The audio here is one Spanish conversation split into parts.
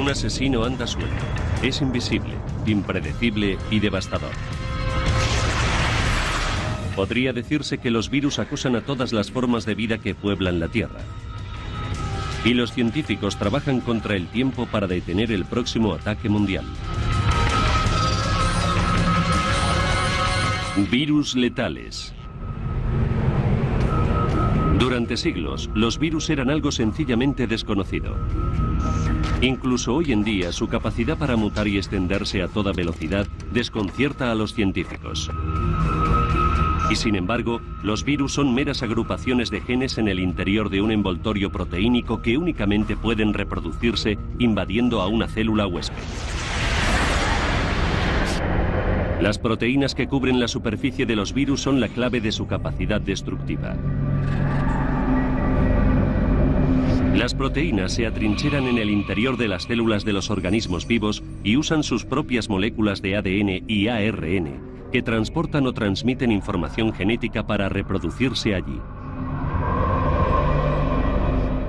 Un asesino anda suelto. Es invisible, impredecible y devastador. Podría decirse que los virus acosan a todas las formas de vida que pueblan la Tierra. Y los científicos trabajan contra el tiempo para detener el próximo ataque mundial. Virus letales. Durante siglos, los virus eran algo sencillamente desconocido. Incluso hoy en día, su capacidad para mutar y extenderse a toda velocidad desconcierta a los científicos. Y sin embargo, los virus son meras agrupaciones de genes en el interior de un envoltorio proteínico que únicamente pueden reproducirse invadiendo a una célula huésped. Las proteínas que cubren la superficie de los virus son la clave de su capacidad destructiva. Las proteínas se atrincheran en el interior de las células de los organismos vivos y usan sus propias moléculas de ADN y ARN, que transportan o transmiten información genética para reproducirse allí.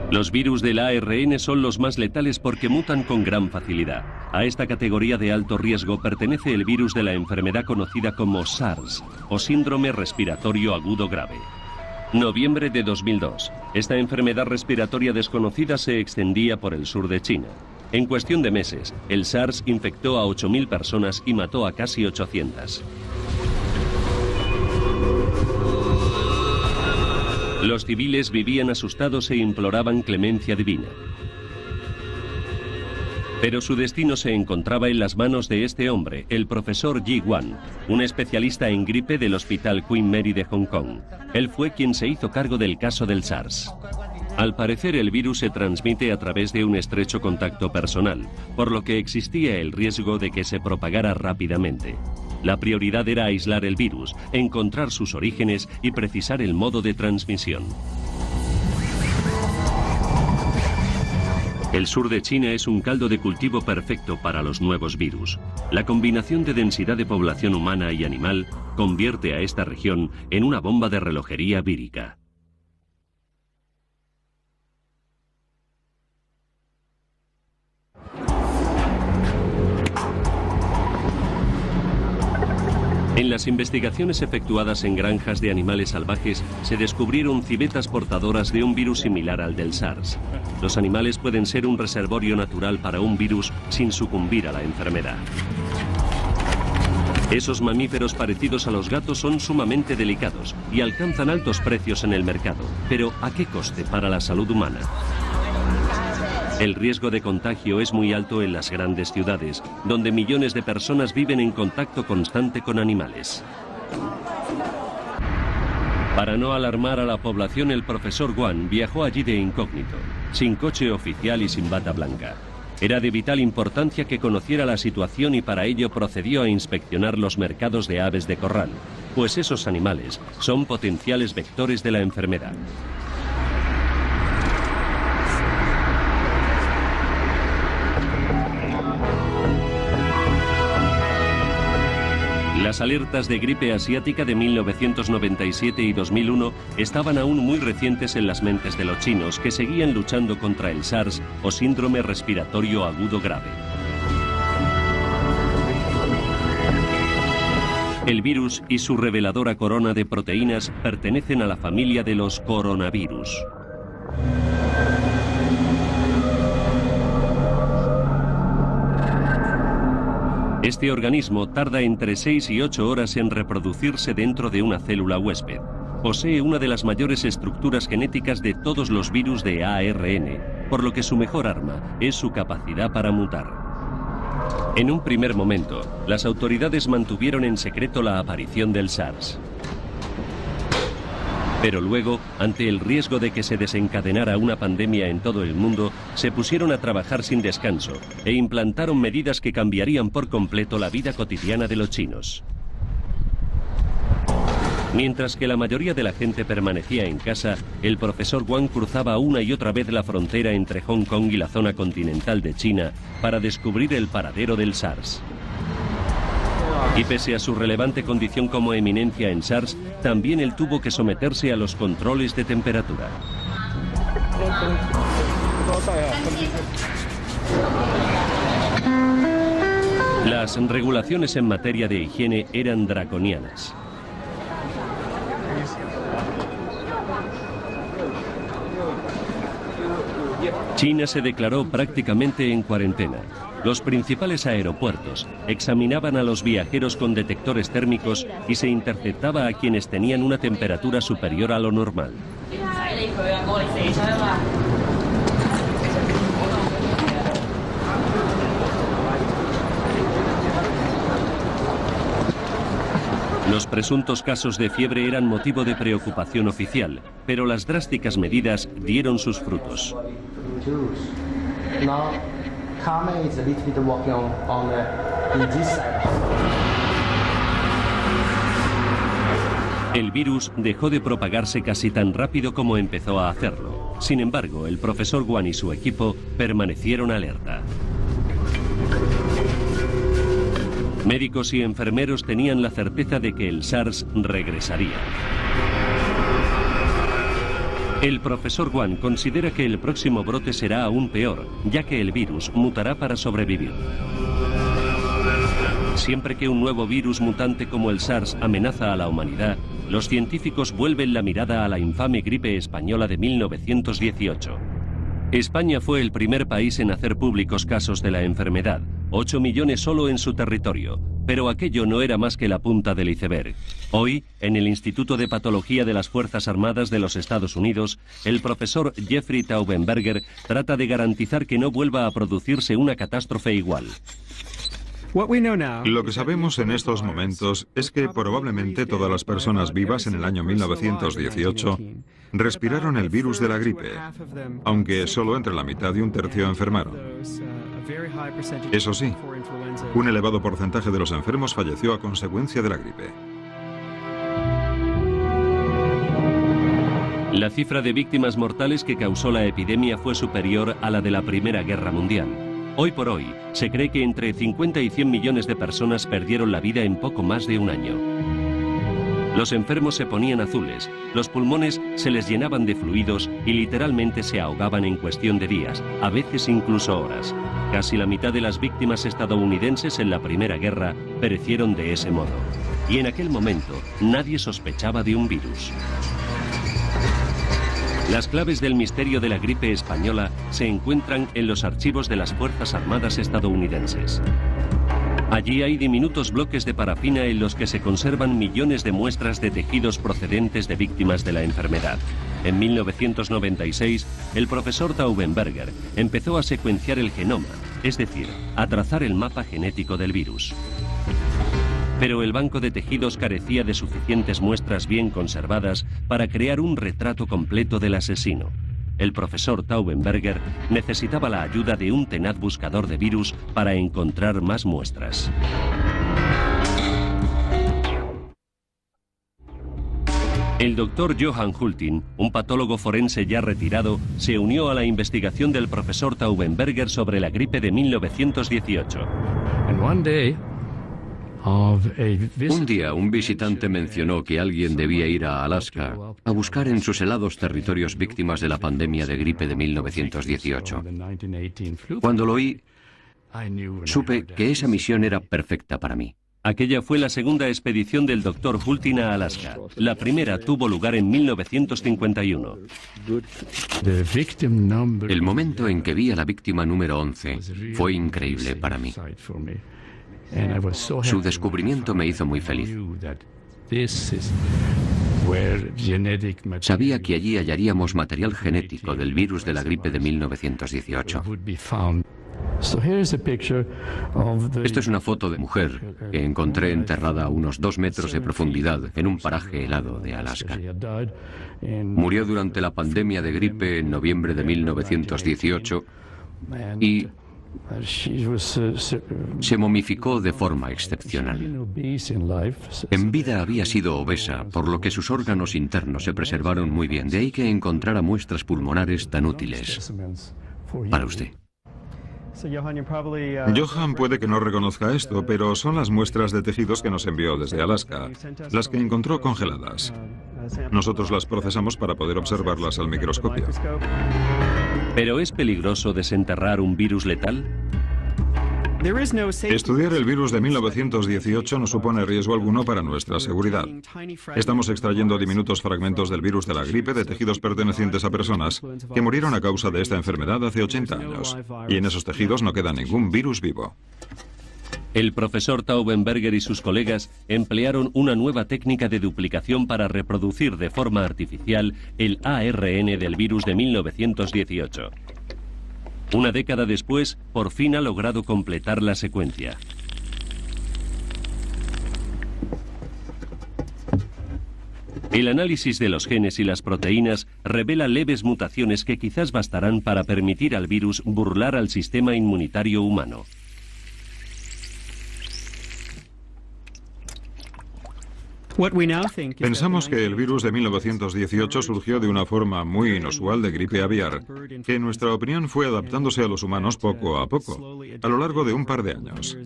Los virus del ARN son los más letales porque mutan con gran facilidad. A esta categoría de alto riesgo pertenece el virus de la enfermedad conocida como SARS, o síndrome respiratorio agudo grave. Noviembre de 2002. Esta enfermedad respiratoria desconocida se extendía por el sur de China. En cuestión de meses, el SARS infectó a 8.000 personas y mató a casi 800. Los civiles vivían asustados e imploraban clemencia divina. Pero su destino se encontraba en las manos de este hombre, el profesor Yi Wan, un especialista en gripe del Hospital Queen Mary de Hong Kong. Él fue quien se hizo cargo del caso del SARS. Al parecer, el virus se transmite a través de un estrecho contacto personal, por lo que existía el riesgo de que se propagara rápidamente. La prioridad era aislar el virus, encontrar sus orígenes y precisar el modo de transmisión. El sur de China es un caldo de cultivo perfecto para los nuevos virus. La combinación de densidad de población humana y animal convierte a esta región en una bomba de relojería vírica. En las investigaciones efectuadas en granjas de animales salvajes se descubrieron civetas portadoras de un virus similar al del SARS. Los animales pueden ser un reservorio natural para un virus sin sucumbir a la enfermedad. Esos mamíferos parecidos a los gatos son sumamente delicados y alcanzan altos precios en el mercado. Pero ¿a qué coste para la salud humana? El riesgo de contagio es muy alto en las grandes ciudades, donde millones de personas viven en contacto constante con animales. Para no alarmar a la población, el profesor Wan viajó allí de incógnito, sin coche oficial y sin bata blanca. Era de vital importancia que conociera la situación y para ello procedió a inspeccionar los mercados de aves de corral, pues esos animales son potenciales vectores de la enfermedad. Las alertas de gripe asiática de 1997 y 2001 estaban aún muy recientes en las mentes de los chinos, que seguían luchando contra el SARS o síndrome respiratorio agudo grave. El virus y su reveladora corona de proteínas pertenecen a la familia de los coronavirus. Este organismo tarda entre 6 y 8 horas en reproducirse dentro de una célula huésped. Posee una de las mayores estructuras genéticas de todos los virus de ARN, por lo que su mejor arma es su capacidad para mutar. En un primer momento, las autoridades mantuvieron en secreto la aparición del SARS. Pero luego, ante el riesgo de que se desencadenara una pandemia en todo el mundo, se pusieron a trabajar sin descanso e implantaron medidas que cambiarían por completo la vida cotidiana de los chinos. Mientras que la mayoría de la gente permanecía en casa, el profesor Wang cruzaba una y otra vez la frontera entre Hong Kong y la zona continental de China para descubrir el paradero del SARS. Y pese a su relevante condición como eminencia en SARS, también él tuvo que someterse a los controles de temperatura. Las regulaciones en materia de higiene eran draconianas. China se declaró prácticamente en cuarentena. Los principales aeropuertos examinaban a los viajeros con detectores térmicos y se interceptaba a quienes tenían una temperatura superior a lo normal. Los presuntos casos de fiebre eran motivo de preocupación oficial, pero las drásticas medidas dieron sus frutos. El virus dejó de propagarse casi tan rápido como empezó a hacerlo. Sin embargo, el profesor Guan y su equipo permanecieron alerta. Médicos y enfermeros tenían la certeza de que el SARS regresaría. El profesor Guan considera que el próximo brote será aún peor, ya que el virus mutará para sobrevivir. Siempre que un nuevo virus mutante como el SARS amenaza a la humanidad, los científicos vuelven la mirada a la infame gripe española de 1918. España fue el primer país en hacer públicos casos de la enfermedad, 8 millones solo en su territorio, pero aquello no era más que la punta del iceberg. Hoy, en el Instituto de Patología de las Fuerzas Armadas de los Estados Unidos, el profesor Jeffrey Taubenberger trata de garantizar que no vuelva a producirse una catástrofe igual. Lo que sabemos en estos momentos es que probablemente todas las personas vivas en el año 1918 respiraron el virus de la gripe, aunque solo entre la mitad y un tercio enfermaron. Eso sí, un elevado porcentaje de los enfermos falleció a consecuencia de la gripe. La cifra de víctimas mortales que causó la epidemia fue superior a la de la Primera Guerra Mundial. Hoy por hoy, se cree que entre 50 y 100 millones de personas perdieron la vida en poco más de un año. Los enfermos se ponían azules, los pulmones se les llenaban de fluidos y literalmente se ahogaban en cuestión de días, a veces incluso horas. Casi la mitad de las víctimas estadounidenses en la Primera Guerra perecieron de ese modo. Y en aquel momento, nadie sospechaba de un virus. Las claves del misterio de la gripe española se encuentran en los archivos de las Fuerzas Armadas estadounidenses. Allí hay diminutos bloques de parafina en los que se conservan millones de muestras de tejidos procedentes de víctimas de la enfermedad. En 1996, el profesor Taubenberger empezó a secuenciar el genoma, es decir, a trazar el mapa genético del virus. Pero el banco de tejidos carecía de suficientes muestras bien conservadas para crear un retrato completo del asesino. El profesor Taubenberger necesitaba la ayuda de un tenaz buscador de virus para encontrar más muestras. El doctor Johann Hultin, un patólogo forense ya retirado, se unió a la investigación del profesor Taubenberger sobre la gripe de 1918. Un día, un visitante mencionó que alguien debía ir a Alaska a buscar en sus helados territorios víctimas de la pandemia de gripe de 1918. Cuando lo oí, supe que esa misión era perfecta para mí. Aquella fue la segunda expedición del Dr. Hultin a Alaska. La primera tuvo lugar en 1951. El momento en que vi a la víctima número 11 fue increíble para mí. Su descubrimiento me hizo muy feliz. Sabía que allí hallaríamos material genético del virus de la gripe de 1918. Esto es una foto de mujer que encontré enterrada a unos 2 metros de profundidad en un paraje helado de Alaska. Murió durante la pandemia de gripe en noviembre de 1918 y se momificó de forma excepcional. En vida había sido obesa, por lo que sus órganos internos se preservaron muy bien. De ahí que encontrara muestras pulmonares tan útiles para usted. Johan puede que no reconozca esto, pero son las muestras de tejidos que nos envió desde Alaska, las que encontró congeladas. Nosotros las procesamos para poder observarlas al microscopio. ¿Pero es peligroso desenterrar un virus letal? Estudiar el virus de 1918 no supone riesgo alguno para nuestra seguridad. Estamos extrayendo diminutos fragmentos del virus de la gripe de tejidos pertenecientes a personas que murieron a causa de esta enfermedad hace 80 años. Y en esos tejidos no queda ningún virus vivo. El profesor Taubenberger y sus colegas emplearon una nueva técnica de duplicación para reproducir de forma artificial el ARN del virus de 1918. Una década después, por fin ha logrado completar la secuencia. El análisis de los genes y las proteínas revela leves mutaciones que quizás bastarán para permitir al virus burlar al sistema inmunitario humano. Pensamos que el virus de 1918 surgió de una forma muy inusual de gripe aviar, que en nuestra opinión fue adaptándose a los humanos poco a poco, a lo largo de un par de años.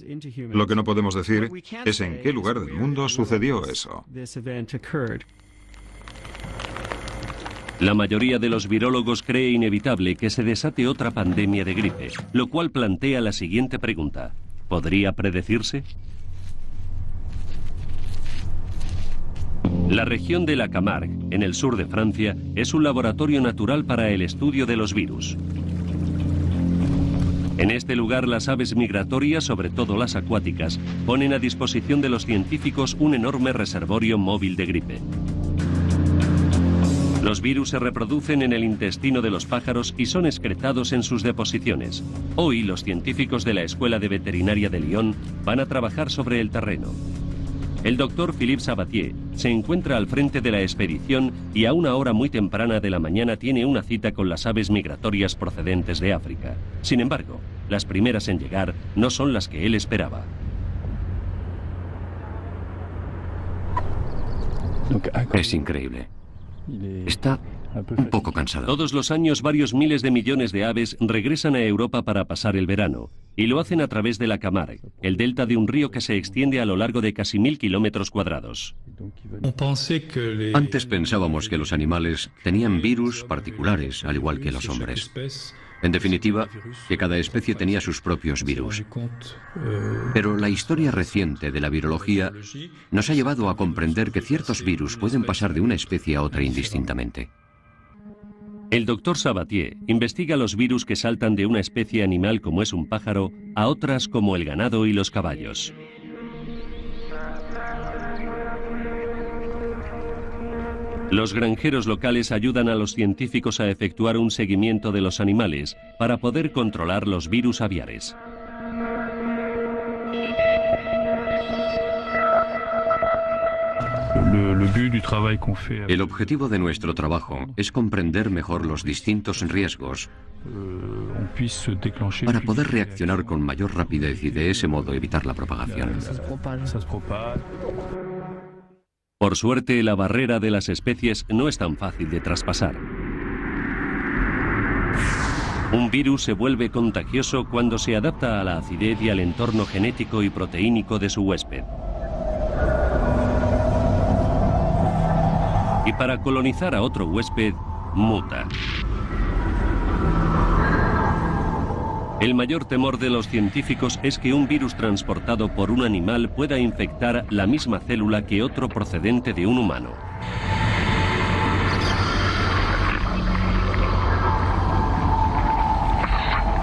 Lo que no podemos decir es en qué lugar del mundo sucedió eso. La mayoría de los virólogos cree inevitable que se desate otra pandemia de gripe, lo cual plantea la siguiente pregunta: ¿podría predecirse? La región de la Camargue, en el sur de Francia, es un laboratorio natural para el estudio de los virus. En este lugar, las aves migratorias, sobre todo las acuáticas, ponen a disposición de los científicos un enorme reservorio móvil de gripe. Los virus se reproducen en el intestino de los pájaros y son excretados en sus deposiciones. Hoy, los científicos de la Escuela de Veterinaria de Lyon van a trabajar sobre el terreno. El doctor Philippe Sabatier se encuentra al frente de la expedición y a una hora muy temprana de la mañana tiene una cita con las aves migratorias procedentes de África. Sin embargo, las primeras en llegar no son las que él esperaba. Es increíble. Está un poco cansado. Todos los años varios miles de millones de aves regresan a Europa para pasar el verano, y lo hacen a través de la Camargue, el delta de un río que se extiende a lo largo de casi 1000 kilómetros cuadrados. Antes pensábamos que los animales tenían virus particulares, al igual que los hombres. En definitiva, que cada especie tenía sus propios virus. Pero la historia reciente de la virología nos ha llevado a comprender que ciertos virus pueden pasar de una especie a otra indistintamente. El doctor Sabatier investiga los virus que saltan de una especie animal como es un pájaro a otras como el ganado y los caballos. Los granjeros locales ayudan a los científicos a efectuar un seguimiento de los animales para poder controlar los virus aviares. El objetivo de nuestro trabajo es comprender mejor los distintos riesgos para poder reaccionar con mayor rapidez y de ese modo evitar la propagación. Por suerte, la barrera de las especies no es tan fácil de traspasar. Un virus se vuelve contagioso cuando se adapta a la acidez y al entorno genético y proteínico de su huésped. Y para colonizar a otro huésped, muta. El mayor temor de los científicos es que un virus transportado por un animal pueda infectar la misma célula que otro procedente de un humano.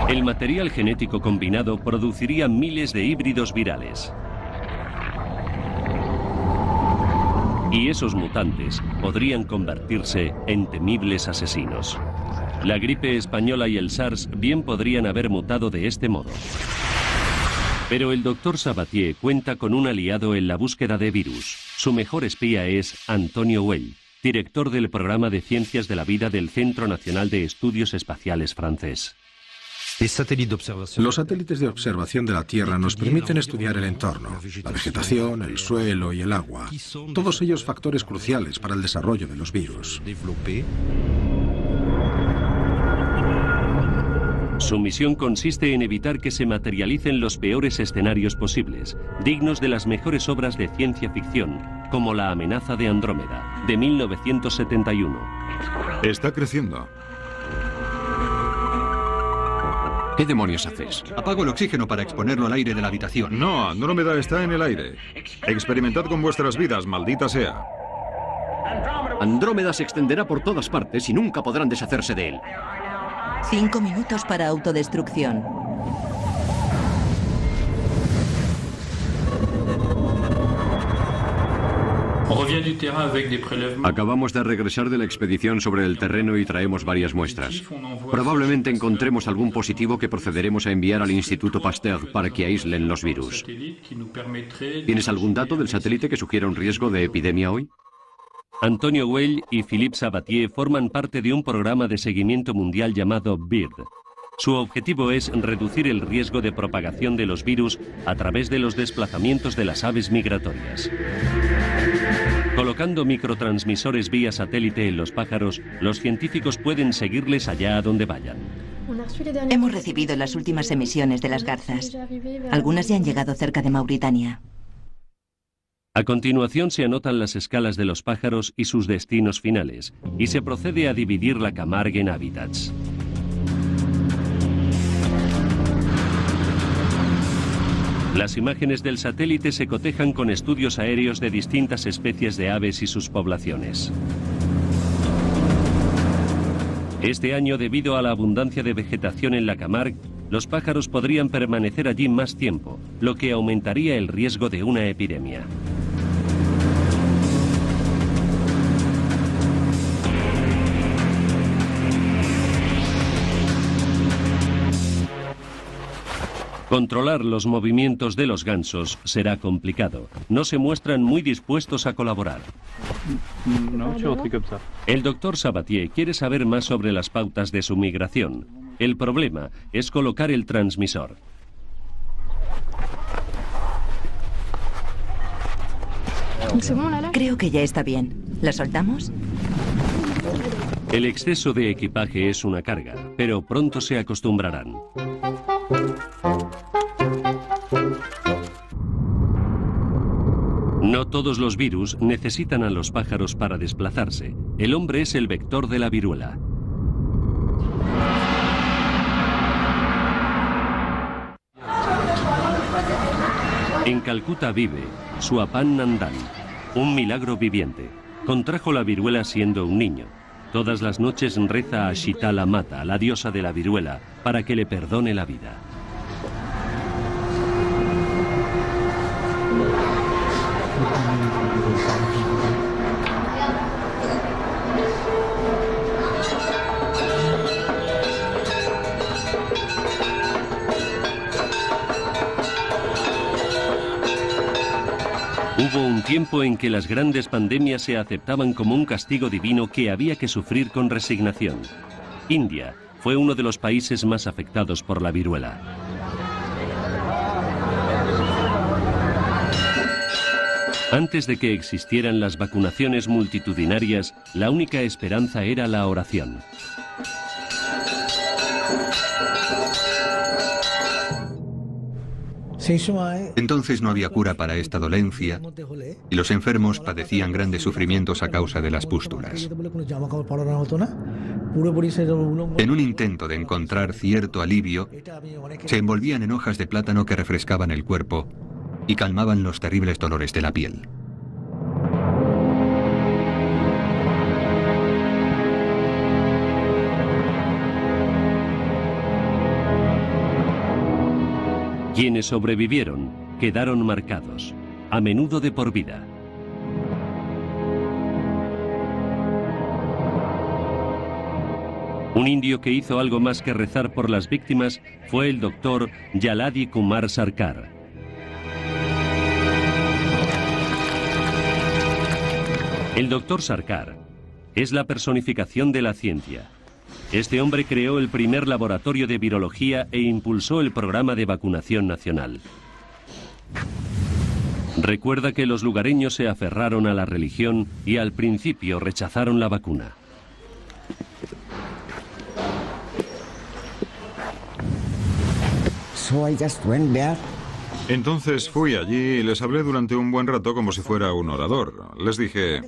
El material genético combinado produciría miles de híbridos virales. Y esos mutantes podrían convertirse en temibles asesinos. La gripe española y el SARS bien podrían haber mutado de este modo. Pero el doctor Sabatier cuenta con un aliado en la búsqueda de virus. Su mejor espía es Antonio Well, director del programa de Ciencias de la Vida del Centro Nacional de Estudios Espaciales francés. Los satélites de observación de la Tierra nos permiten estudiar el entorno, la vegetación, el suelo y el agua, todos ellos factores cruciales para el desarrollo de los virus. Su misión consiste en evitar que se materialicen los peores escenarios posibles, dignos de las mejores obras de ciencia ficción, como La amenaza de Andrómeda, de 1971. Está creciendo. ¿Qué demonios haces? Apago el oxígeno para exponerlo al aire de la habitación. No, Andrómeda está en el aire. Experimentad con vuestras vidas, maldita sea. Andrómeda se extenderá por todas partes y nunca podrán deshacerse de él. 5 minutos para autodestrucción. Acabamos de regresar de la expedición sobre el terreno y traemos varias muestras. Probablemente encontremos algún positivo que procederemos a enviar al Instituto Pasteur para que aíslen los virus. ¿Tienes algún dato del satélite que sugiera un riesgo de epidemia hoy? Antonio Weil y Philippe Sabatier forman parte de un programa de seguimiento mundial llamado BIRD. Su objetivo es reducir el riesgo de propagación de los virus a través de los desplazamientos de las aves migratorias. Colocando microtransmisores vía satélite en los pájaros, los científicos pueden seguirles allá a donde vayan. Hemos recibido las últimas emisiones de las garzas. Algunas ya han llegado cerca de Mauritania. A continuación se anotan las escalas de los pájaros y sus destinos finales, y se procede a dividir la Camargue en hábitats. Las imágenes del satélite se cotejan con estudios aéreos de distintas especies de aves y sus poblaciones. Este año, debido a la abundancia de vegetación en la Camargue, los pájaros podrían permanecer allí más tiempo, lo que aumentaría el riesgo de una epidemia. Controlar los movimientos de los gansos será complicado. No se muestran muy dispuestos a colaborar. El doctor Sabatier quiere saber más sobre las pautas de su migración. El problema es colocar el transmisor. Creo que ya está bien. ¿La soltamos? El exceso de equipaje es una carga, pero pronto se acostumbrarán. No todos los virus necesitan a los pájaros para desplazarse. El hombre es el vector de la viruela. En Calcuta vive Suapan Nandan, un milagro viviente. Contrajo la viruela siendo un niño. Todas las noches reza a Shitala Mata, la diosa de la viruela, para que le perdone la vida. Hubo un tiempo en que las grandes pandemias se aceptaban como un castigo divino que había que sufrir con resignación. India fue uno de los países más afectados por la viruela. Antes de que existieran las vacunaciones multitudinarias, la única esperanza era la oración. Entonces no había cura para esta dolencia y los enfermos padecían grandes sufrimientos a causa de las pústulas. En un intento de encontrar cierto alivio, se envolvían en hojas de plátano que refrescaban el cuerpo y calmaban los terribles dolores de la piel. Quienes sobrevivieron quedaron marcados, a menudo de por vida. Un indio que hizo algo más que rezar por las víctimas fue el doctor Jaladi Kumar Sarkar. El doctor Sarkar es la personificación de la ciencia. Este hombre creó el primer laboratorio de virología e impulsó el programa de vacunación nacional. Recuerda que los lugareños se aferraron a la religión y al principio rechazaron la vacuna. Entonces fui allí y les hablé durante un buen rato como si fuera un orador. Les dije,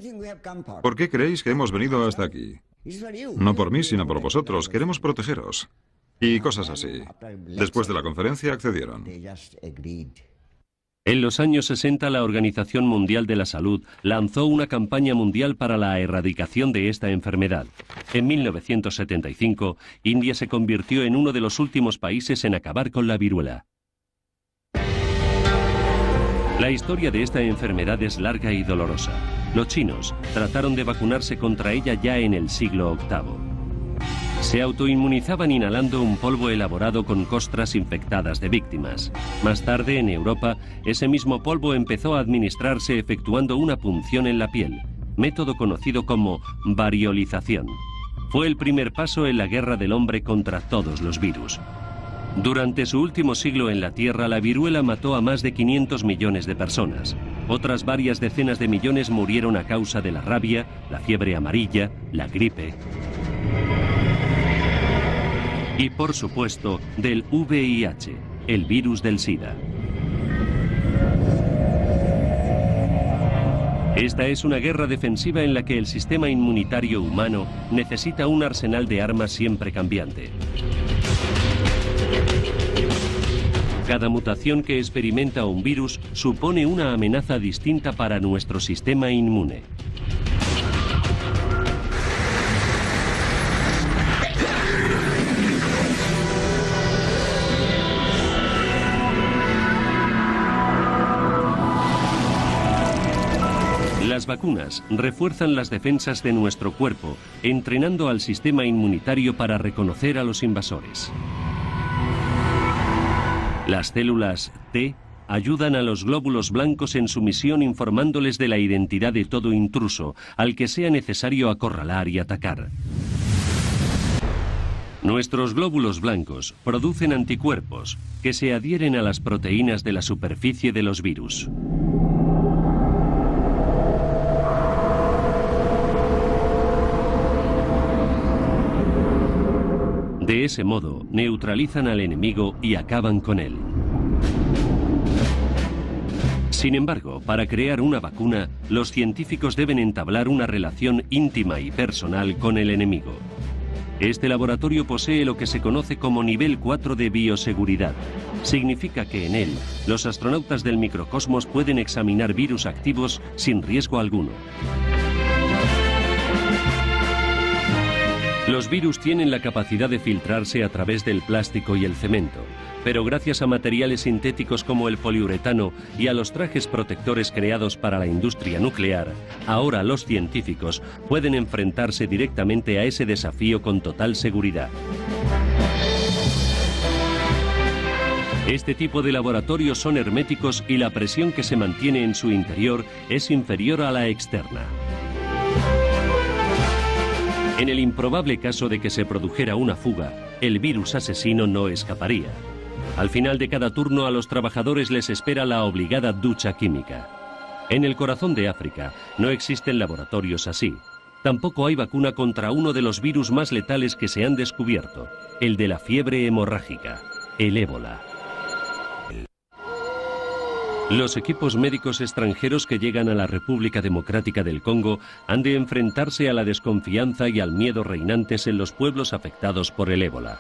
¿por qué creéis que hemos venido hasta aquí? No por mí, sino por vosotros. Queremos protegeros. Y cosas así. Después de la conferencia accedieron. En los años 60, la Organización Mundial de la Salud lanzó una campaña mundial para la erradicación de esta enfermedad. En 1975, India se convirtió en uno de los últimos países en acabar con la viruela. La historia de esta enfermedad es larga y dolorosa. Los chinos trataron de vacunarse contra ella ya en el siglo VIII. Se autoinmunizaban inhalando un polvo elaborado con costras infectadas de víctimas. Más tarde, en Europa, ese mismo polvo empezó a administrarse efectuando una punción en la piel, método conocido como variolización. Fue el primer paso en la guerra del hombre contra todos los virus. Durante su último siglo en la Tierra, la viruela mató a más de 500 millones de personas. Otras varias decenas de millones murieron a causa de la rabia, la fiebre amarilla, la gripe y, por supuesto, del VIH, el virus del SIDA. Esta es una guerra defensiva en la que el sistema inmunitario humano necesita un arsenal de armas siempre cambiante. Cada mutación que experimenta un virus supone una amenaza distinta para nuestro sistema inmune. Las vacunas refuerzan las defensas de nuestro cuerpo, entrenando al sistema inmunitario para reconocer a los invasores. Las células T ayudan a los glóbulos blancos en su misión informándoles de la identidad de todo intruso, al que sea necesario acorralar y atacar. Nuestros glóbulos blancos producen anticuerpos que se adhieren a las proteínas de la superficie de los virus. De ese modo, neutralizan al enemigo y acaban con él. Sin embargo, para crear una vacuna, los científicos deben entablar una relación íntima y personal con el enemigo. Este laboratorio posee lo que se conoce como nivel 4 de bioseguridad. Significa que en él, los astronautas del microcosmos pueden examinar virus activos sin riesgo alguno. Los virus tienen la capacidad de filtrarse a través del plástico y el cemento, pero gracias a materiales sintéticos como el poliuretano y a los trajes protectores creados para la industria nuclear, ahora los científicos pueden enfrentarse directamente a ese desafío con total seguridad. Este tipo de laboratorios son herméticos y la presión que se mantiene en su interior es inferior a la externa. En el improbable caso de que se produjera una fuga, el virus asesino no escaparía. Al final de cada turno a los trabajadores les espera la obligada ducha química. En el corazón de África no existen laboratorios así. Tampoco hay vacuna contra uno de los virus más letales que se han descubierto, el de la fiebre hemorrágica, el ébola. Los equipos médicos extranjeros que llegan a la República Democrática del Congo han de enfrentarse a la desconfianza y al miedo reinantes en los pueblos afectados por el ébola.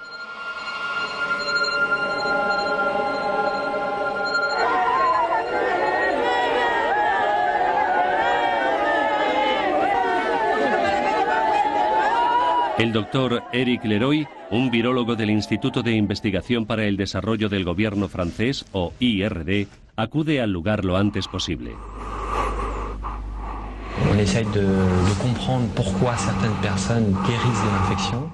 El doctor Eric Leroy, un virólogo del Instituto de Investigación para el Desarrollo del Gobierno francés, o IRD, acude al lugar lo antes posible.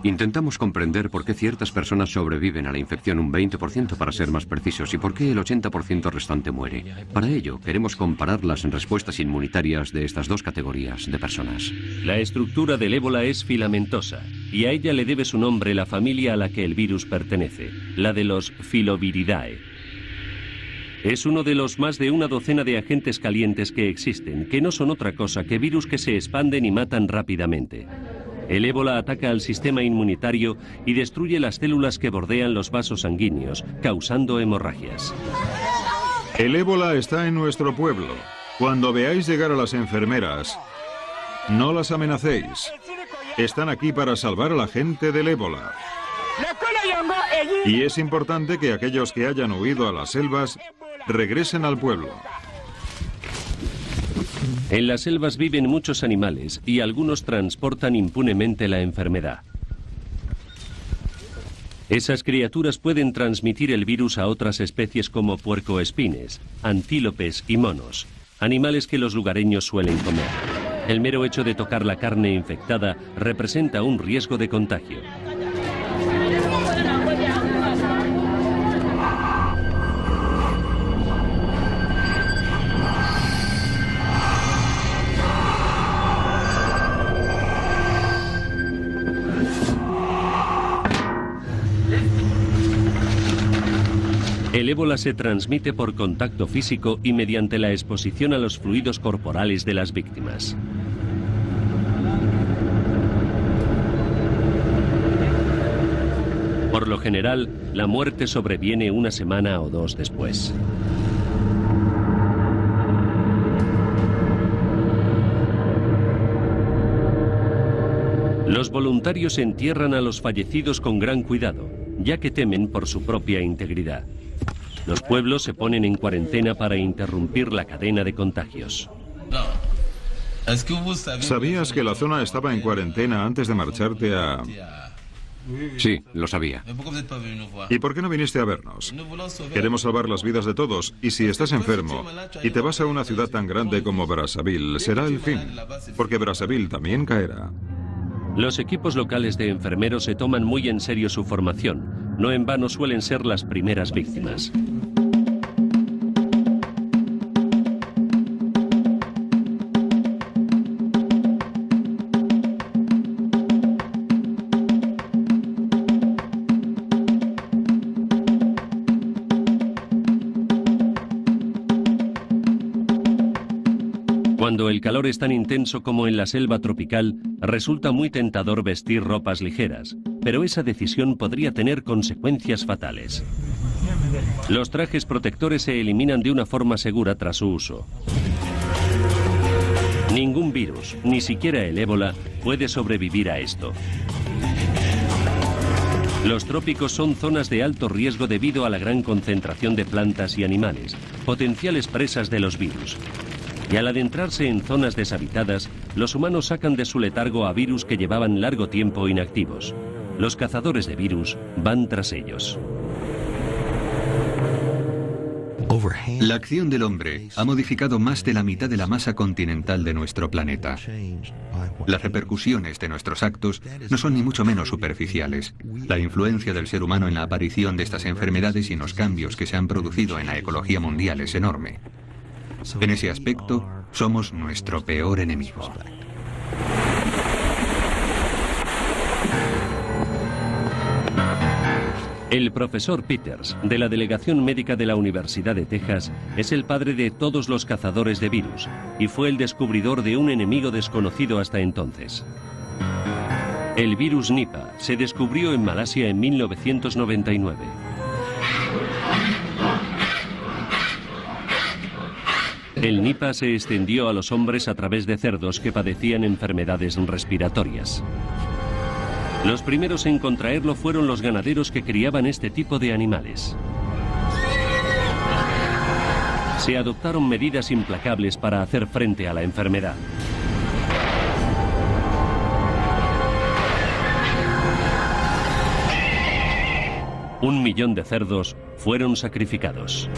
Intentamos comprender por qué ciertas personas sobreviven a la infección un 20% para ser más precisos y por qué el 80% restante muere. Para ello, queremos comparar las respuestas inmunitarias de estas dos categorías de personas. La estructura del ébola es filamentosa y a ella le debe su nombre la familia a la que el virus pertenece, la de los Filoviridae. Es uno de los más de una docena de agentes calientes que existen, que no son otra cosa que virus que se expanden y matan rápidamente. El ébola ataca al sistema inmunitario y destruye las células que bordean los vasos sanguíneos, causando hemorragias. El ébola está en nuestro pueblo. Cuando veáis llegar a las enfermeras, no las amenacéis. Están aquí para salvar a la gente del ébola. Y es importante que aquellos que hayan huido a las selvas regresen al pueblo. En las selvas viven muchos animales y algunos transportan impunemente la enfermedad. Esas criaturas pueden transmitir el virus a otras especies como puercoespines, antílopes y monos, animales que los lugareños suelen comer. El mero hecho de tocar la carne infectada representa un riesgo de contagio. El ébola se transmite por contacto físico y mediante la exposición a los fluidos corporales de las víctimas. Por lo general, la muerte sobreviene una semana o dos después. Los voluntarios entierran a los fallecidos con gran cuidado, ya que temen por su propia integridad. Los pueblos se ponen en cuarentena para interrumpir la cadena de contagios. ¿Sabías que la zona estaba en cuarentena antes de marcharte a...? Sí, lo sabía. ¿Y por qué no viniste a vernos? Queremos salvar las vidas de todos, y si estás enfermo y te vas a una ciudad tan grande como Brazzaville, será el fin, porque Brazzaville también caerá. Los equipos locales de enfermeros se toman muy en serio su formación. No en vano suelen ser las primeras víctimas. Cuando el calor es tan intenso como en la selva tropical, resulta muy tentador vestir ropas ligeras, pero esa decisión podría tener consecuencias fatales. Los trajes protectores se eliminan de una forma segura tras su uso. Ningún virus, ni siquiera el ébola, puede sobrevivir a esto. Los trópicos son zonas de alto riesgo debido a la gran concentración de plantas y animales, potenciales presas de los virus. Y al adentrarse en zonas deshabitadas, los humanos sacan de su letargo a virus que llevaban largo tiempo inactivos. Los cazadores de virus van tras ellos. La acción del hombre ha modificado más de la mitad de la masa continental de nuestro planeta. Las repercusiones de nuestros actos no son ni mucho menos superficiales. La influencia del ser humano en la aparición de estas enfermedades y en los cambios que se han producido en la ecología mundial es enorme. En ese aspecto, somos nuestro peor enemigo. El profesor Peters, de la Delegación Médica de la Universidad de Texas, es el padre de todos los cazadores de virus y fue el descubridor de un enemigo desconocido hasta entonces. El virus Nipah se descubrió en Malasia en 1999. El Nipah se extendió a los hombres a través de cerdos que padecían enfermedades respiratorias. Los primeros en contraerlo fueron los ganaderos que criaban este tipo de animales. Se adoptaron medidas implacables para hacer frente a la enfermedad. Un millón de cerdos fueron sacrificados.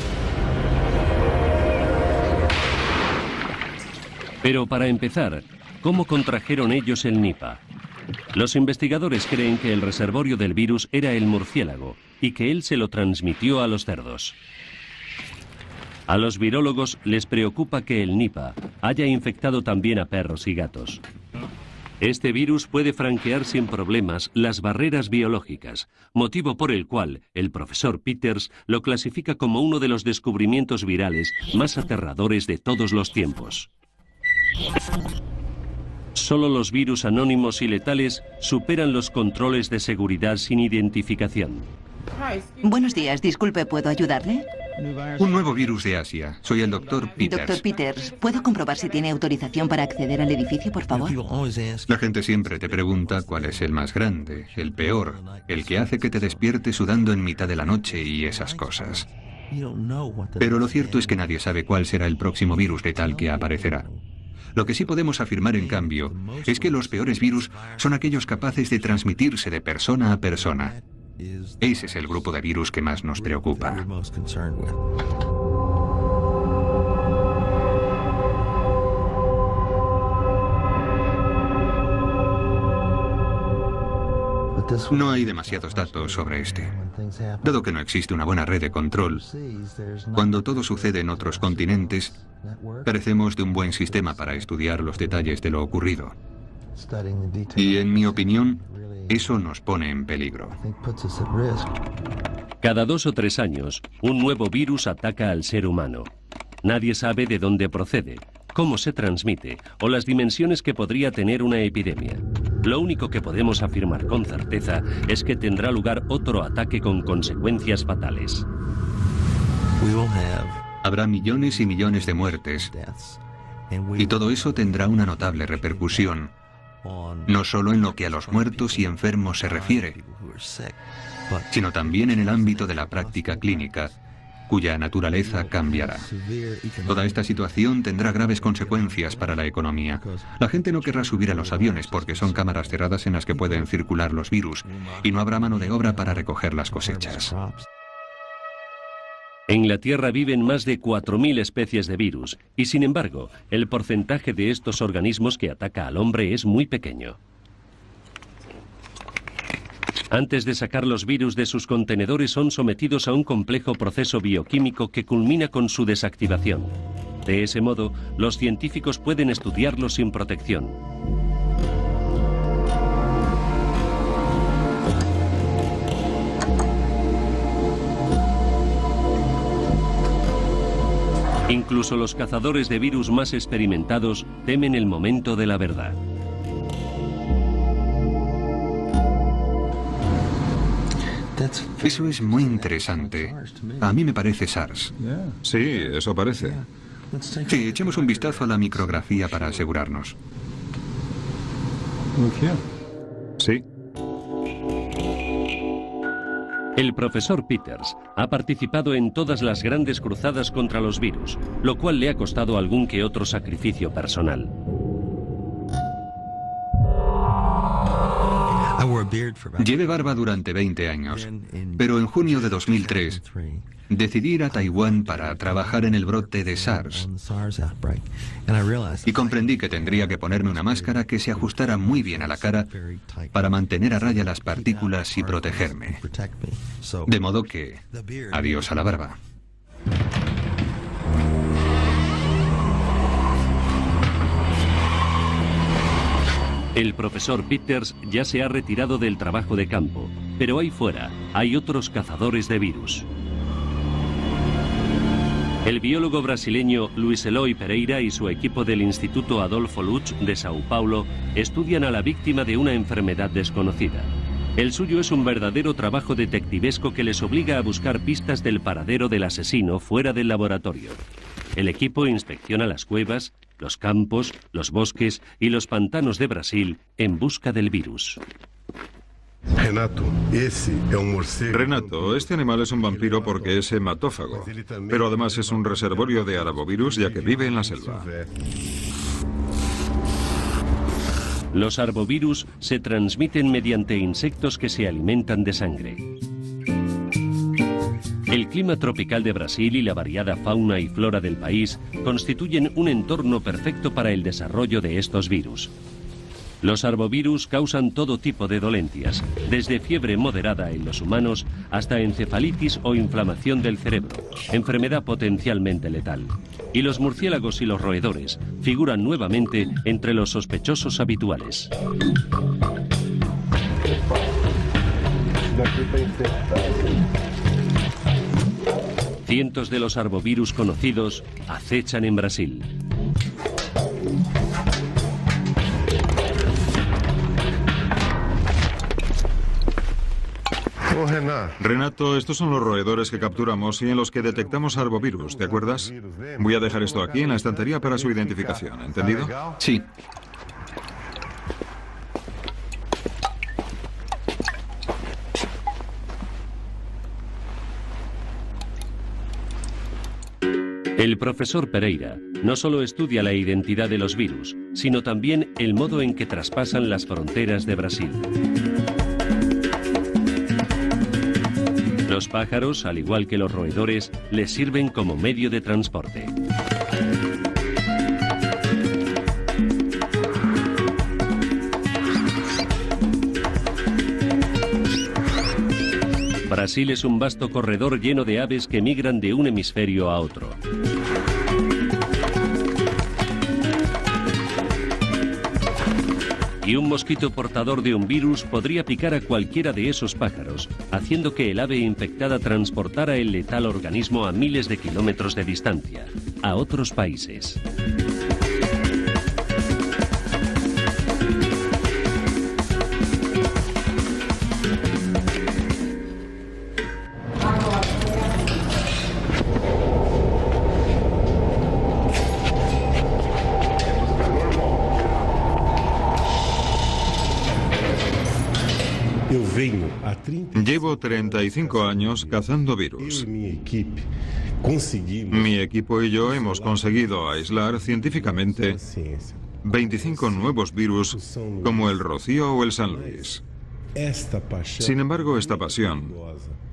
Pero para empezar, ¿cómo contrajeron ellos el Nipah? Los investigadores creen que el reservorio del virus era el murciélago y que él se lo transmitió a los cerdos. A los virólogos les preocupa que el Nipah haya infectado también a perros y gatos. Este virus puede franquear sin problemas las barreras biológicas, motivo por el cual el profesor Peters lo clasifica como uno de los descubrimientos virales más aterradores de todos los tiempos. Solo los virus anónimos y letales superan los controles de seguridad sin identificación. Buenos días, disculpe, ¿puedo ayudarle? Un nuevo virus de Asia. Soy el Dr. Peters. Dr. Peters, ¿puedo comprobar si tiene autorización para acceder al edificio, por favor? La gente siempre te pregunta cuál es el más grande, el peor, el que hace que te despiertes sudando en mitad de la noche y esas cosas. Pero lo cierto es que nadie sabe cuál será el próximo virus letal que aparecerá. Lo que sí podemos afirmar, en cambio, es que los peores virus son aquellos capaces de transmitirse de persona a persona. Ese es el grupo de virus que más nos preocupa. No hay demasiados datos sobre este. Dado que no existe una buena red de control, cuando todo sucede en otros continentes, carecemos de un buen sistema para estudiar los detalles de lo ocurrido. Y en mi opinión, eso nos pone en peligro. Cada 2 o 3 años, un nuevo virus ataca al ser humano. Nadie sabe de dónde procede, cómo se transmite o las dimensiones que podría tener una epidemia. Lo único que podemos afirmar con certeza es que tendrá lugar otro ataque con consecuencias fatales. Habrá millones y millones de muertes, y todo eso tendrá una notable repercusión, no solo en lo que a los muertos y enfermos se refiere, sino también en el ámbito de la práctica clínica, cuya naturaleza cambiará. Toda esta situación tendrá graves consecuencias para la economía. La gente no querrá subir a los aviones porque son cámaras cerradas en las que pueden circular los virus, y no habrá mano de obra para recoger las cosechas. En la Tierra viven más de 4.000 especies de virus, y sin embargo, el porcentaje de estos organismos que ataca al hombre es muy pequeño. Antes de sacar los virus de sus contenedores son sometidos a un complejo proceso bioquímico que culmina con su desactivación. De ese modo, los científicos pueden estudiarlos sin protección. Incluso los cazadores de virus más experimentados temen el momento de la verdad. Eso es muy interesante. A mí me parece SARS. Sí, eso parece. Sí, echemos un vistazo a la micrografía para asegurarnos. Sí. El profesor Peters ha participado en todas las grandes cruzadas contra los virus, lo cual le ha costado algún que otro sacrificio personal. Llevé barba durante 20 años, pero en junio de 2003 decidí ir a Taiwán para trabajar en el brote de SARS. Y comprendí que tendría que ponerme una máscara que se ajustara muy bien a la cara para mantener a raya las partículas y protegerme. De modo que, adiós a la barba. El profesor Peters ya se ha retirado del trabajo de campo, pero ahí fuera hay otros cazadores de virus. El biólogo brasileño Luis Eloy Pereira y su equipo del Instituto Adolfo Lutz de Sao Paulo estudian a la víctima de una enfermedad desconocida. El suyo es un verdadero trabajo detectivesco que les obliga a buscar pistas del paradero del asesino fuera del laboratorio. El equipo inspecciona las cuevas, los campos, los bosques y los pantanos de Brasil en busca del virus. Renato, este animal es un vampiro porque es hematófago, pero además es un reservorio de arbovirus ya que vive en la selva. Los arbovirus se transmiten mediante insectos que se alimentan de sangre. El clima tropical de Brasil y la variada fauna y flora del país constituyen un entorno perfecto para el desarrollo de estos virus. Los arbovirus causan todo tipo de dolencias, desde fiebre moderada en los humanos hasta encefalitis o inflamación del cerebro, enfermedad potencialmente letal. Y los murciélagos y los roedores figuran nuevamente entre los sospechosos habituales. Cientos de los arbovirus conocidos acechan en Brasil. Renato, estos son los roedores que capturamos y en los que detectamos arbovirus, ¿te acuerdas? Voy a dejar esto aquí en la estantería para su identificación, ¿entendido? Sí. El profesor Pereira no solo estudia la identidad de los virus, sino también el modo en que traspasan las fronteras de Brasil. Los pájaros, al igual que los roedores, les sirven como medio de transporte. Brasil es un vasto corredor lleno de aves que migran de un hemisferio a otro. Y un mosquito portador de un virus podría picar a cualquiera de esos pájaros, haciendo que el ave infectada transportara el letal organismo a miles de kilómetros de distancia, a otros países. Llevo 35 años cazando virus. Mi equipo y yo hemos conseguido aislar científicamente 25 nuevos virus como el Rocío o el San Luis. Sin embargo, esta pasión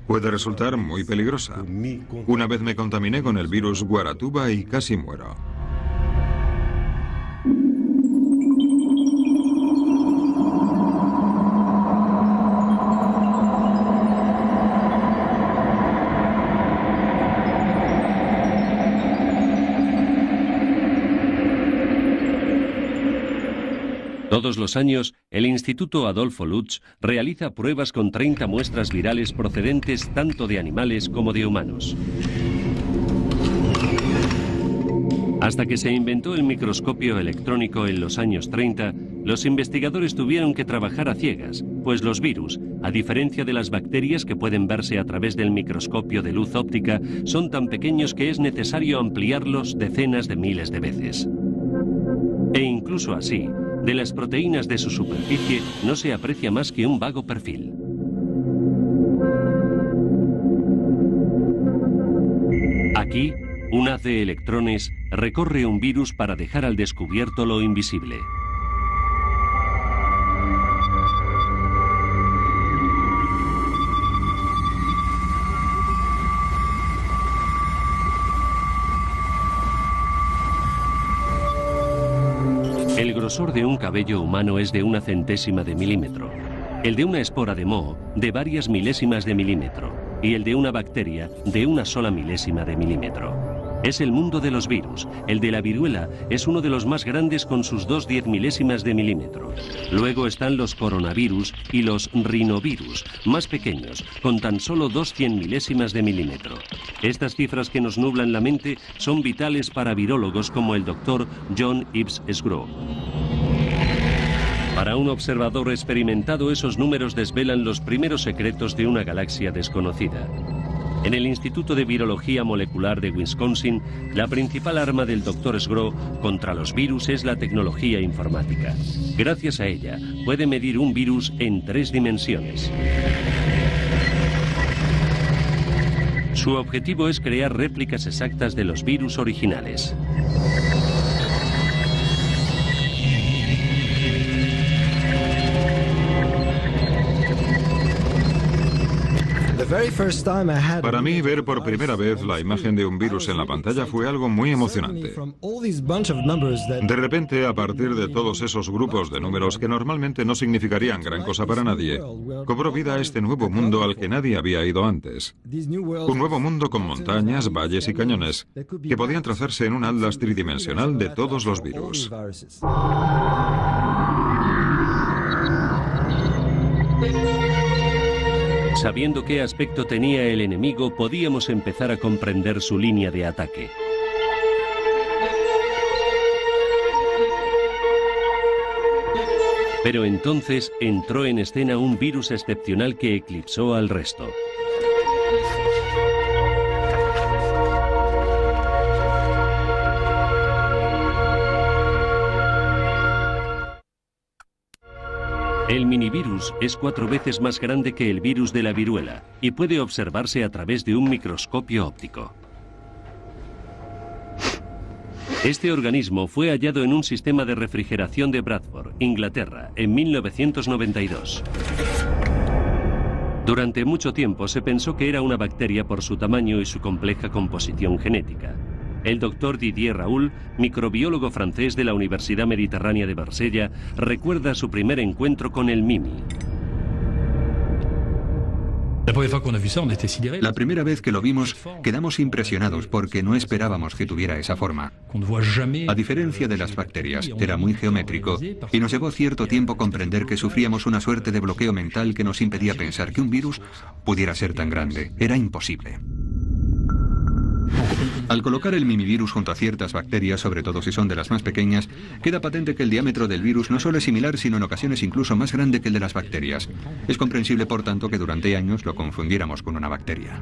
puede resultar muy peligrosa. Una vez me contaminé con el virus Guaratuba y casi muero. Todos los años, el Instituto Adolfo Lutz realiza pruebas con 30 muestras virales procedentes tanto de animales como de humanos. Hasta que se inventó el microscopio electrónico en los años 30, los investigadores tuvieron que trabajar a ciegas, pues los virus, a diferencia de las bacterias que pueden verse a través del microscopio de luz óptica, son tan pequeños que es necesario ampliarlos decenas de miles de veces. E incluso así, de las proteínas de su superficie no se aprecia más que un vago perfil. Aquí, un haz de electrones recorre un virus para dejar al descubierto lo invisible. El grosor de un cabello humano es de 1/100ª de milímetro, el de una espora de moho de varias milésimas de milímetro y el de una bacteria de 1 sola milésima de milímetro. Es el mundo de los virus. El de la viruela es uno de los más grandes con sus 2 10 de milímetro. Luego están los coronavirus y los rinovirus, más pequeños, con tan solo 2 100 de milímetro. Estas cifras que nos nublan la mente son vitales para virólogos como el doctor John Ives Sgro. Para un observador experimentado, esos números desvelan los primeros secretos de una galaxia desconocida. En el Instituto de Virología Molecular de Wisconsin, la principal arma del Dr. Sgro contra los virus es la tecnología informática. Gracias a ella, puede medir un virus en 3 dimensiones. Su objetivo es crear réplicas exactas de los virus originales. Para mí, ver por primera vez la imagen de un virus en la pantalla fue algo muy emocionante. De repente, a partir de todos esos grupos de números que normalmente no significarían gran cosa para nadie, cobró vida este nuevo mundo al que nadie había ido antes. Un nuevo mundo con montañas, valles y cañones, que podían trazarse en un atlas tridimensional de todos los virus. Sabiendo qué aspecto tenía el enemigo, podíamos empezar a comprender su línea de ataque. Pero entonces entró en escena un virus excepcional que eclipsó al resto. El minivirus es 4 veces más grande que el virus de la viruela y puede observarse a través de un microscopio óptico. Este organismo fue hallado en un sistema de refrigeración de Bradford, Inglaterra, en 1992. Durante mucho tiempo se pensó que era una bacteria por su tamaño y su compleja composición genética. El doctor Didier Raoult, microbiólogo francés de la Universidad Mediterránea de Marsella, recuerda su primer encuentro con el Mimi. La primera vez que lo vimos, quedamos impresionados porque no esperábamos que tuviera esa forma. A diferencia de las bacterias, era muy geométrico y nos llevó cierto tiempo comprender que sufríamos una suerte de bloqueo mental que nos impedía pensar que un virus pudiera ser tan grande. Era imposible. Al colocar el mimivirus junto a ciertas bacterias, sobre todo si son de las más pequeñas, queda patente que el diámetro del virus no solo es similar, sino en ocasiones incluso más grande que el de las bacterias. Es comprensible, por tanto, que durante años lo confundiéramos con una bacteria.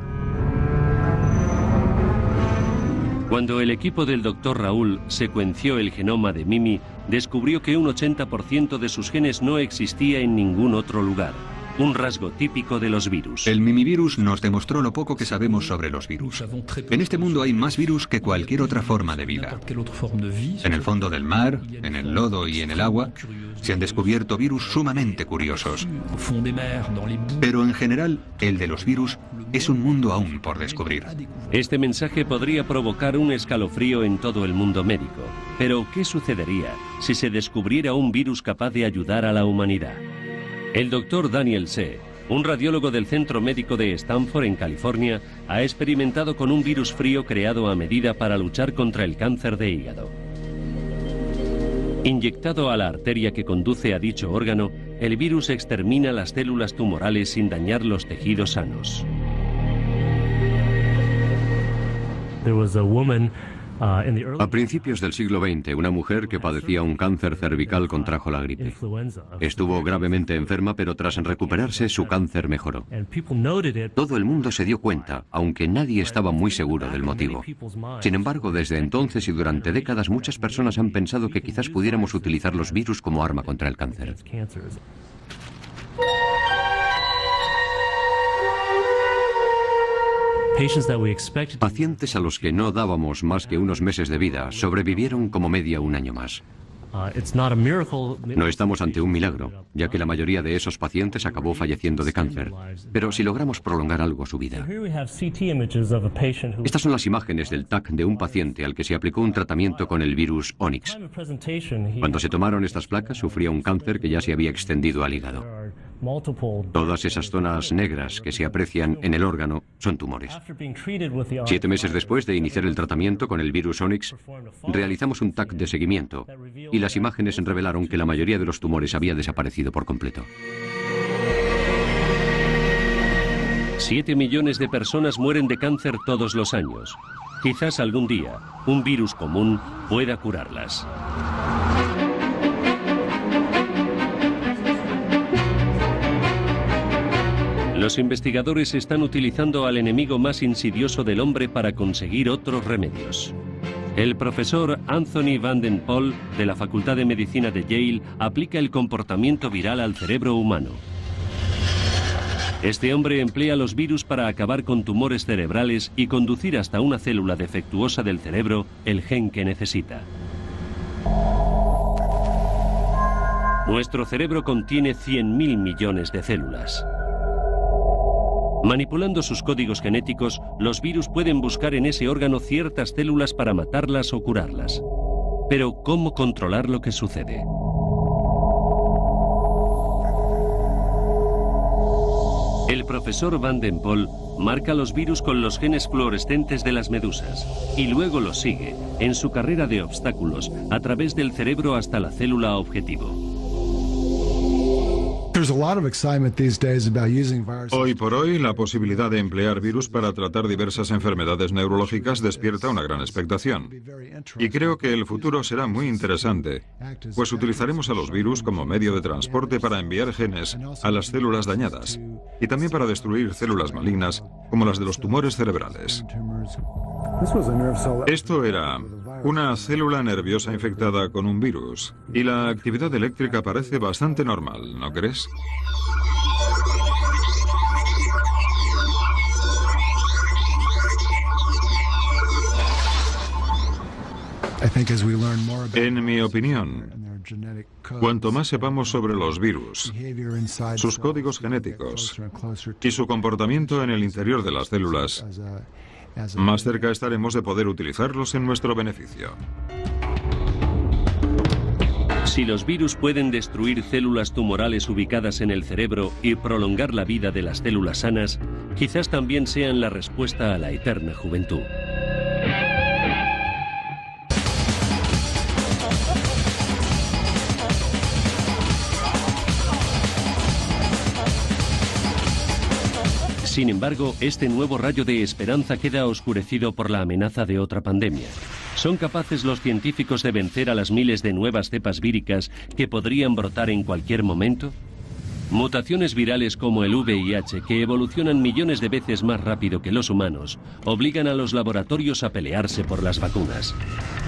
Cuando el equipo del Dr. Raoult secuenció el genoma de Mimi, descubrió que un 80% de sus genes no existía en ningún otro lugar. Un rasgo típico de los virus. El mimivirus nos demostró lo poco que sabemos sobre los virus. En este mundo hay más virus que cualquier otra forma de vida. En el fondo del mar, en el lodo y en el agua, se han descubierto virus sumamente curiosos. Pero en general, el de los virus es un mundo aún por descubrir. Este mensaje podría provocar un escalofrío en todo el mundo médico. Pero, ¿qué sucedería si se descubriera un virus capaz de ayudar a la humanidad? El doctor Daniel See, un radiólogo del Centro Médico de Stanford en California, ha experimentado con un virus frío creado a medida para luchar contra el cáncer de hígado. Inyectado a la arteria que conduce a dicho órgano, el virus extermina las células tumorales sin dañar los tejidos sanos. A principios del siglo XX, una mujer que padecía un cáncer cervical contrajo la gripe. Estuvo gravemente enferma, pero tras recuperarse, su cáncer mejoró. Todo el mundo se dio cuenta, aunque nadie estaba muy seguro del motivo. Sin embargo, desde entonces y durante décadas, muchas personas han pensado que quizás pudiéramos utilizar los virus como arma contra el cáncer. Pacientes a los que no dábamos más que unos meses de vida sobrevivieron como media un año más. No estamos ante un milagro, ya que la mayoría de esos pacientes acabó falleciendo de cáncer. Pero si logramos prolongar algo su vida. Estas son las imágenes del TAC de un paciente al que se aplicó un tratamiento con el virus Onyx. Cuando se tomaron estas placas, sufría un cáncer que ya se había extendido al hígado. Todas esas zonas negras que se aprecian en el órgano son tumores. 7 meses después de iniciar el tratamiento con el virus Onyx, realizamos un TAC de seguimiento y las imágenes revelaron que la mayoría de los tumores había desaparecido por completo. 7 millones de personas mueren de cáncer todos los años. Quizás algún día un virus común pueda curarlas. Los investigadores están utilizando al enemigo más insidioso del hombre para conseguir otros remedios. El profesor Anthony van den Pol, de la Facultad de Medicina de Yale, aplica el comportamiento viral al cerebro humano. Este hombre emplea los virus para acabar con tumores cerebrales y conducir hasta una célula defectuosa del cerebro el gen que necesita. Nuestro cerebro contiene 100.000 millones de células. Manipulando sus códigos genéticos, los virus pueden buscar en ese órgano ciertas células para matarlas o curarlas. Pero, ¿cómo controlar lo que sucede? El profesor van den Pol marca los virus con los genes fluorescentes de las medusas y luego los sigue en su carrera de obstáculos a través del cerebro hasta la célula objetivo. Hoy por hoy, la posibilidad de emplear virus para tratar diversas enfermedades neurológicas despierta una gran expectación. Y creo que el futuro será muy interesante, pues utilizaremos a los virus como medio de transporte para enviar genes a las células dañadas y también para destruir células malignas como las de los tumores cerebrales. Esto era una célula nerviosa infectada con un virus y la actividad eléctrica parece bastante normal, ¿no crees? En mi opinión, cuanto más sepamos sobre los virus, sus códigos genéticos y su comportamiento en el interior de las células, más cerca estaremos de poder utilizarlos en nuestro beneficio. Si los virus pueden destruir células tumorales ubicadas en el cerebro y prolongar la vida de las células sanas, quizás también sean la respuesta a la eterna juventud. Sin embargo, este nuevo rayo de esperanza queda oscurecido por la amenaza de otra pandemia. ¿Son capaces los científicos de vencer a las miles de nuevas cepas víricas que podrían brotar en cualquier momento? Mutaciones virales como el VIH, que evolucionan millones de veces más rápido que los humanos, obligan a los laboratorios a pelearse por las vacunas.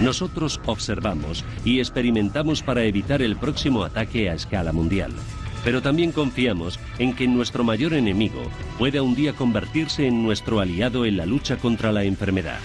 Nosotros observamos y experimentamos para evitar el próximo ataque a escala mundial. Pero también confiamos en que nuestro mayor enemigo pueda un día convertirse en nuestro aliado en la lucha contra la enfermedad.